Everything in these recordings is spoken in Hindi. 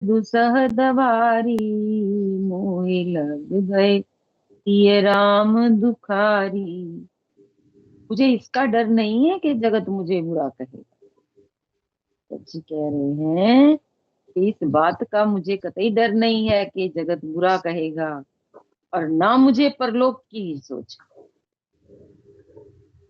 दुसह दवारी, मोहि लग गए ये राम दुखारी। मुझे इसका डर नहीं है कि जगत मुझे बुरा कहेगा। सच्ची कह रहे हैं कि इस बात का मुझे कतई डर नहीं है कि जगत बुरा कहेगा, और ना मुझे परलोक की ही सोच।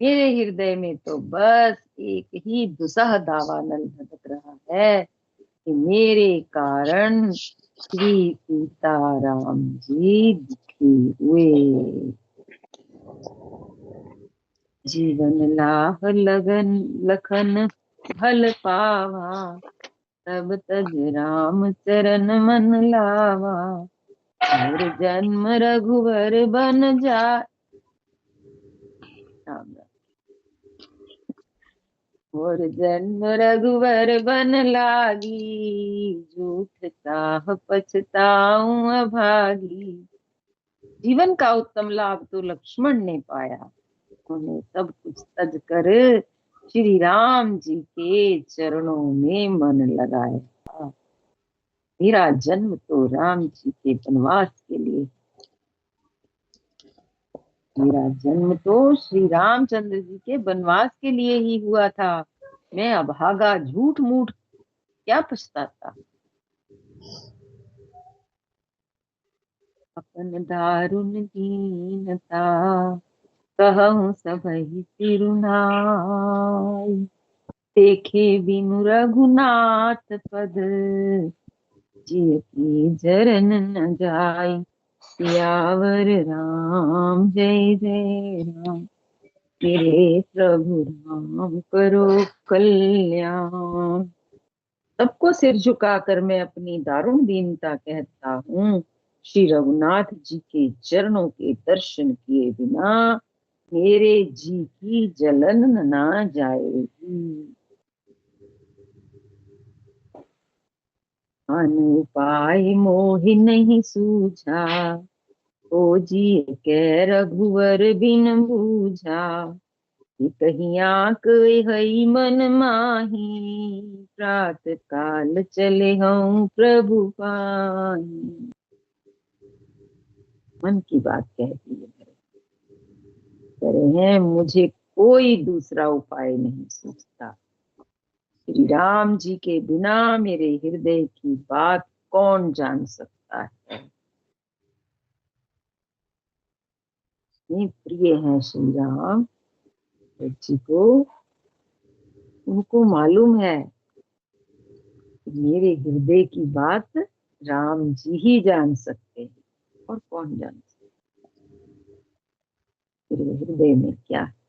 मेरे हृदय में तो बस एक ही दुसह दावा नल भटक रहा है कि मेरे कारण श्री सीताराम जी दुखी हुए। जीवन लाह लगन लखन भल पावा, तब तज राम चरण मन लावा। और जन्म रघुवर बन जाए। और जन्म रघुवर बन लागी, झूठ साह पछताऊं अभागी। जीवन का उत्तम लाभ तो लक्ष्मण ने पाया, उन्हें सब कुछ तज कर श्री राम जी के चरणों में मन लगाया। मेरा जन्म तो राम जी के वनवास के लिए, मेरा जन्म तो श्री रामचंद्र जी के वनवास के लिए ही हुआ था। मैं अभागा झूठ मूठ क्या पछताता। अपन दारुण दीनता, कहूँ सबहि सिरुनाई। देखे बिनु रघुनाथ पद, जिय की जरन न जाई। सियावर राम जय जय राम, मेरे प्रभु राम करो कल्याण। सबको सिर झुकाकर मैं अपनी दारुण दीनता कहता हूँ, श्री रघुनाथ जी के चरणों के दर्शन किए बिना मेरे जी की जलन ना जाएगी। अनुपाय मोहि नहीं सूझा, ओ जी कै रघुवर बिन बूझा। कहीं आक हई मन माही, प्रात काल चले हूँ प्रभु पाही। मन की बात कहती है, कह रहे हैं मुझे कोई दूसरा उपाय नहीं सूझता। श्री राम जी के बिना मेरे हृदय की बात कौन जान सकता है। इतने प्रिय हैं श्री राम जी को, उनको मालूम है कि मेरे हृदय की बात राम जी ही जान सकते हैं, और कौन जान सकता है मेरे हृदय में क्या है।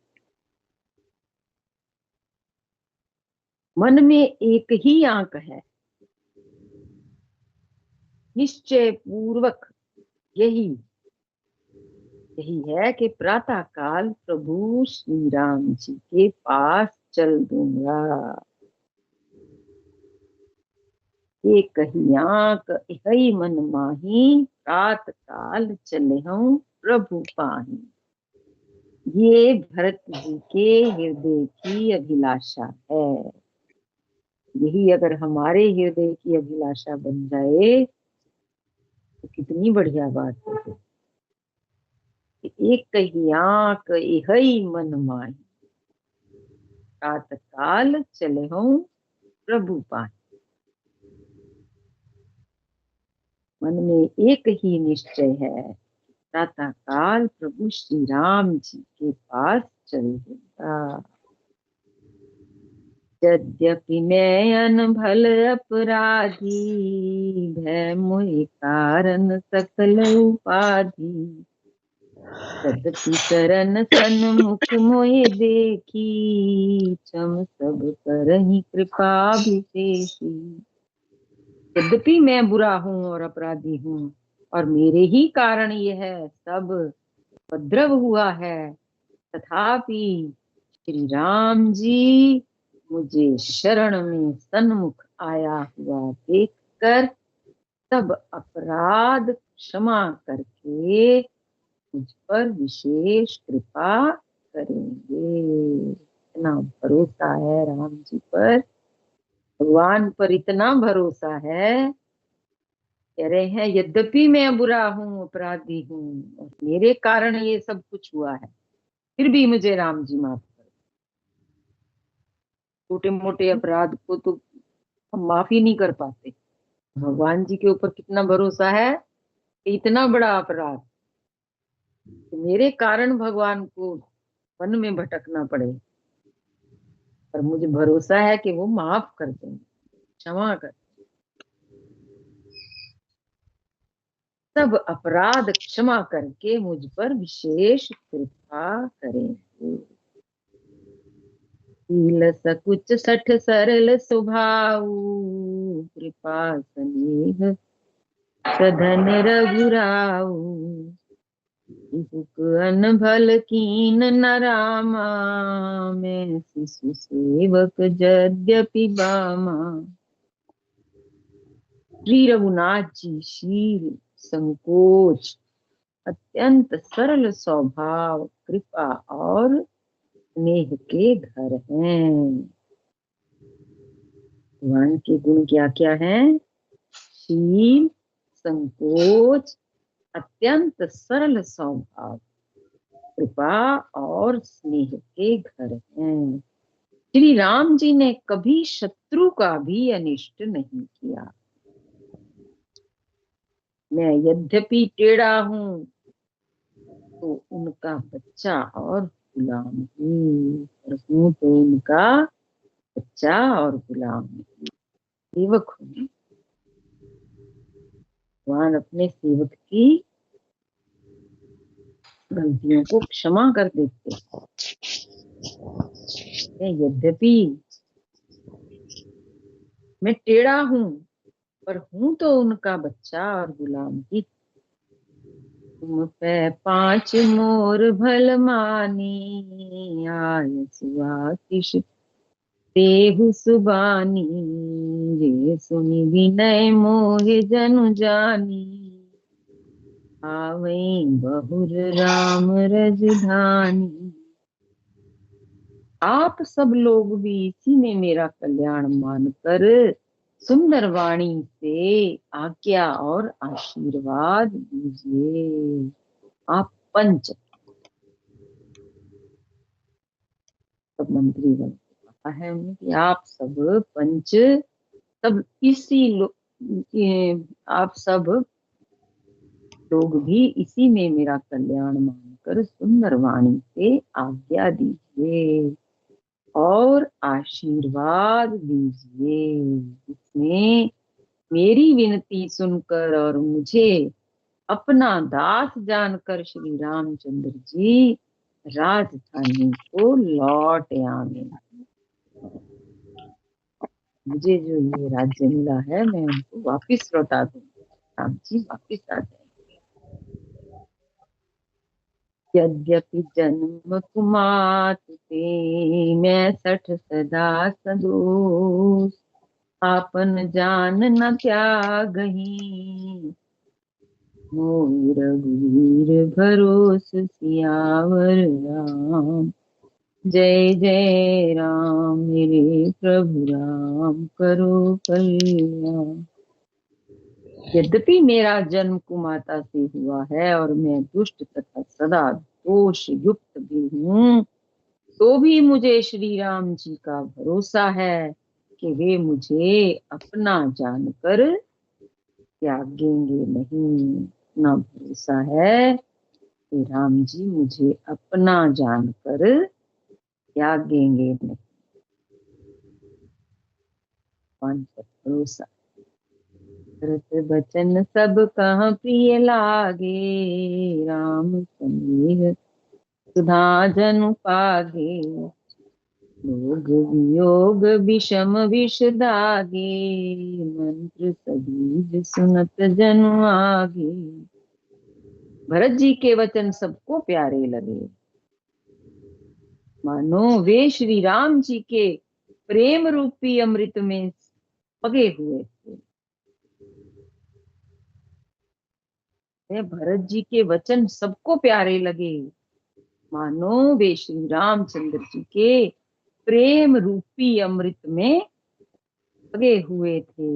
मन में एक ही आंक है, निश्चय पूर्वक यही यही है कि प्रातः काल प्रभु श्री राम जी के पास चल दूंगा। ये कही आंक यही मन माही, प्रात काल चले हूँ प्रभु पाही। ये भरत जी के हृदय की अभिलाषा है। यही अगर हमारे हृदय की अभिलाषा बन जाए तो कितनी बढ़िया बात है। एक कही आंक यही मन माही, प्रात काल चले हूँ प्रभु पाही। मन में एक ही निश्चय है, प्रातः काल प्रभु श्री राम जी के पास चलूंगा। यद्यपि मैं अनभल अपराधी, भय मोहि कारण सकल उपाधि। तदपि शरण सन्मुख मोहि देखी, क्षम सब करहि कृपा विशेषी। यद्यपि मैं बुरा हूँ और अपराधी हूँ, और मेरे ही कारण यह सब उपद्रव हुआ है, तथापि श्री राम जी मुझे शरण में सन्मुख आया हुआ देखकर सब अपराध क्षमा करके मुझ पर विशेष कृपा करेंगे। इतना भरोसा है राम जी पर, भगवान पर इतना भरोसा है कह रहे हैं यद्यपि मैं बुरा हूँ, अपराधी हूँ, और मेरे कारण ये सब कुछ हुआ है, फिर भी मुझे राम जी माफ कर। छोटे मोटे अपराध को तो हम माफ ही नहीं कर पाते, भगवान जी के ऊपर कितना भरोसा है कि इतना बड़ा अपराध कि मेरे कारण भगवान को वन में भटकना पड़े, पर मुझे भरोसा है कि वो माफ कर देंगे, क्षमा कर, सब अपराध क्षमा करके मुझ पर विशेष कृपा करेंगे। शील सकुच सठ सरल स्वभाव, कृपा स्नेह सधन रघुराऊ, अनभल कीन न रामा, मैं शिशु सेवक यद्यपि बामा। श्री रघुनाथ जी शील, संकोच, अत्यंत सरल स्वभाव, कृपा और स्नेह के घर हैं। भगवान के गुण क्या क्या हैं? शील, संकोच, अत्यंत सरल स्वभाव, कृपा और स्नेह के घर हैं। श्री राम जी ने कभी शत्रु का भी अनिष्ट नहीं किया। मैं यद्यपि टेढ़ा हूं तो उनका बच्चा और गुलाम हूँ, हूँ तो उनका बच्चा और गुलाम हूँ, सेवक हूँ। भगवान अपने सेवक की गलतियों को क्षमा कर देते हैं। यद्यपि मैं टेढ़ा हूँ, पर हूं तो उनका बच्चा और गुलाम ही। तुम पे पांच मोर भल मानी, आय सुआतिश देहु सुबानी, जे सुनि विनय मोहि जनु जानी, आवै बहुर राम रजधानी। आप सब लोग भी इसी में मेरा कल्याण मानकर सुंदर वाणी से आज्ञा और आशीर्वाद दीजिए। आप पंच, सब मंत्री बन कहा है उन्हें कि आप सब पंच, सब आप सब लोग भी इसी में मेरा कल्याण मानकर सुंदर वाणी से आज्ञा दीजिए और आशीर्वाद दीजिए। इसमें मेरी विनती सुनकर और मुझे अपना दास जानकर श्री रामचंद्र जी राजधानी को लौट आवे। मुझे जो ये राज्य मिला है मैं उनको वापिस लौटा दूंगा, राम जी वापिस आ जाए। यद्यपि जन्म कुमात से, मैं 60 सदा सदोष, आपन जान न त्यागही, मोहि रघुवीर भरोस सियावर राम। जय जय राम, मेरे प्रभु राम करो कल्याण। यद्यपि मेरा जन्म कुमाता से हुआ है और मैं दुष्ट तथा सदा दोष युक्त भी हूँ, तो भी मुझे श्री राम जी का भरोसा है कि वे मुझे अपना जानकर त्यागेंगे नहीं। इतना भरोसा है कि राम जी मुझे अपना जानकर त्यागेंगे नहीं। भरोसा। भरत बचन सब कहाँ प्रिय लागे, राम सनेह सुधा जनु पागे, लोग वियोग विषम विष दागे, मंत्र सभी सुनत जनु आगे। भरत जी के वचन सबको प्यारे लगे, मानो वे श्री राम जी के प्रेम रूपी अमृत में पगे हुए थे। भरत जी के वचन सबको प्यारे लगे, मानो वे श्री रामचंद्र जी के प्रेम रूपी अमृत में पगे हुए थे।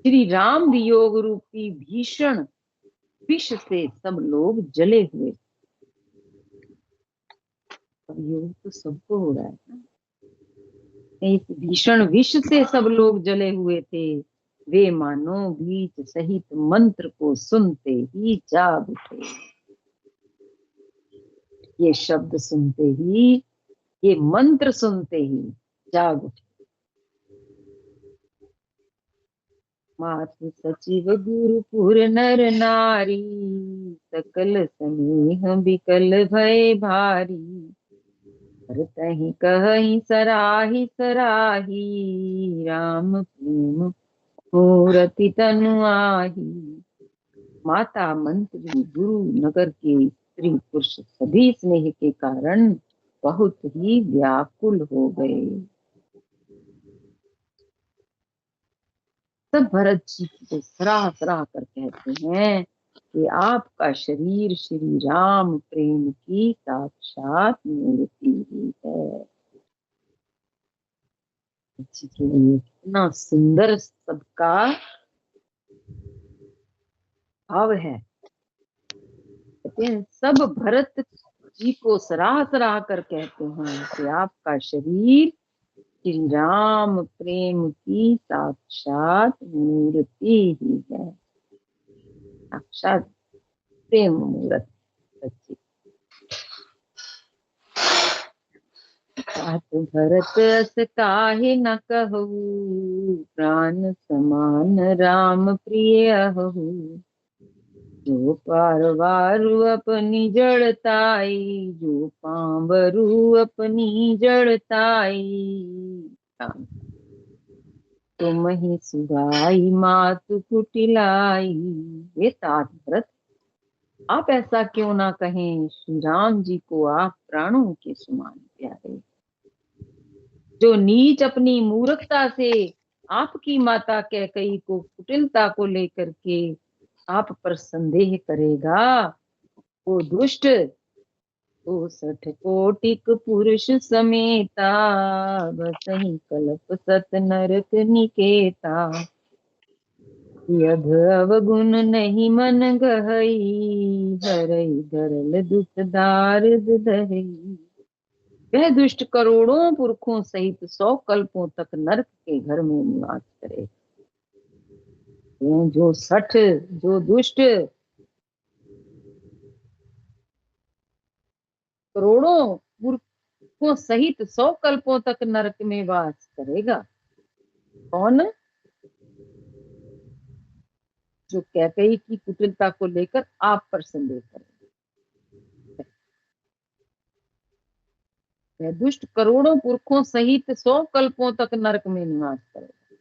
श्री राम वियोग रूपी भीषण विष से सब लोग जले हुए। अब योग तो सबको हो रहा है ना। इस भीषण विष से सब लोग जले हुए थे। वे मानो बीज सहित मंत्र को सुनते ही जाग उठे। ये शब्द सुनते ही, ये मंत्र सुनते ही जाग उठे। मातु सचिव गुरुपुर नर नारी, सकल स्नेह बिकल भय भारी। करतहि कहि सराही सराही, राम प्रेम मूरति तनु आही। माता, मंत्री, गुरु, नगर के स्त्री पुरुष सभी स्नेह के कारण बहुत ही व्याकुल हो गए। सब भरत जी को सराह सराह कर कहते हैं कि आपका शरीर श्री राम प्रेम की साक्षात मूर्ति ही है। जी के लिए कितना सुंदर सबका भाव है। कहते हैं सब भरत जी को सराह सराह कर कहते हैं कि आपका शरीर श्री राम प्रेम की साक्षात मूर्ति ही है। साक्षात प्रेम मूर्ति सच्ची। भरत अस काहे न कहू, प्राण समान राम प्रिय हहु। जो पारवारु अपनी जड़ताई, जो पावरु अपनी जड़ताई। तुम ही सुगाई मातु कुटिलाई। ये तात भरत, आप ऐसा क्यों ना कहें, श्री राम जी को आप प्राणों के समान प्यारे। जो नीच अपनी मूर्खता से आपकी माता कैकेयी को कुटिलता को लेकर के आप पर संदेह करेगा, वो दुष्ट तो 60 कोटिक पुरुष समेता, बसहि कल्प सत नरक निकेता। यद अवगुण नहीं मन गहई, हरई धरल दुख दारद दहई। वह दुष्ट करोड़ों पुरखों सहित 100 कल्पों तक नरक के घर में निवास करे। जो दुष्ट करोड़ों पुरखों सहित 100 कल्पों तक नरक में वास करेगा। कौन? जो कैकेयी की कुटिलता को लेकर आप पर संदेह करेगा। वह दुष्ट करोड़ों पुरखों सहित 100 कल्पों तक नरक में निवास करेगा।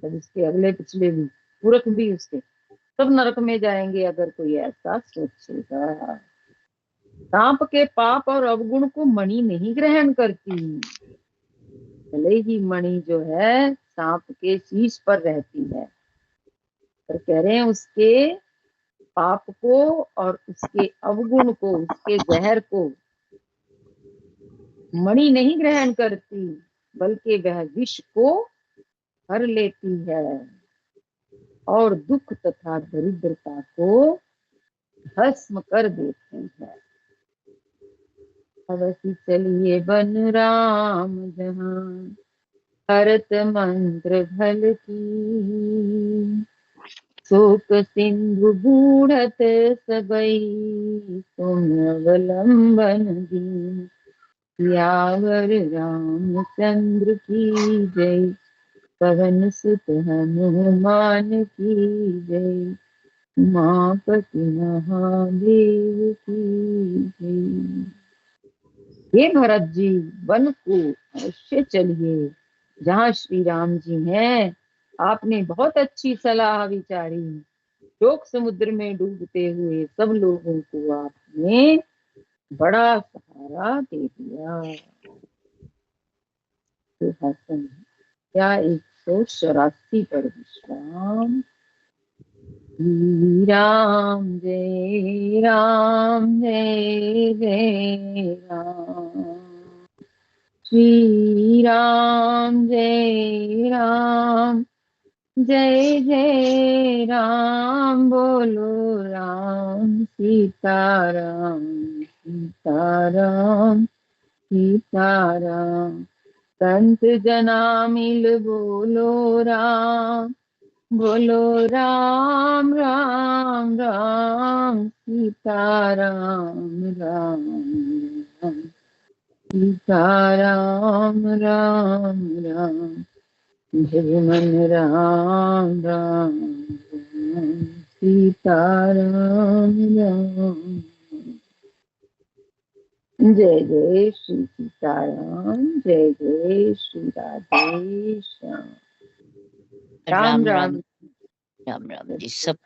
तब इसके अगले पिछले भी पुरख भी उसके सब नरक में जाएंगे अगर कोई ऐसा सोचेगा। सांप के पाप और अवगुण को मणि नहीं ग्रहण करती। भले ही मणि जो है सांप के शीश पर रहती है, पर कह रहे हैं उसके पाप को और उसके अवगुण को, उसके जहर को मणि नहीं ग्रहण करती, बल्कि वह विष को हर लेती है और दुख तथा दरिद्रता को भस्म कर देती है। अवश्य चलिए बन राम जहां, हरत मंत्र भल की। शोक सिंधु बूढ़त सबई, तुम अवलंबन दी। सियावर रामचंद्र की जय, पवन सुत हनुमान की जय। उमापति महादेव की जय। हे भरत जी, वन को अवश्य चलिए जहाँ श्री राम जी हैं। आपने बहुत अच्छी सलाह विचारी। शोक समुद्र में डूबते हुए सब लोगों को आपने बड़ा सहारा दे दिया। क्या 184 पर विश्राम। राम जय राम जय जय राम, श्री राम जय राम जय जय राम बोलो राम, सीताराम सीताराम सीताराम। संत जना मिल बोलो राम, बोलो राम राम राम, सीताराम राम राम, सीताराम राम राम। जय मन राम राम राम, सीताराम राम। जय जय श्री सीताराम, जय जय श्री राधे श्याम। राम राम राम राम जी। सब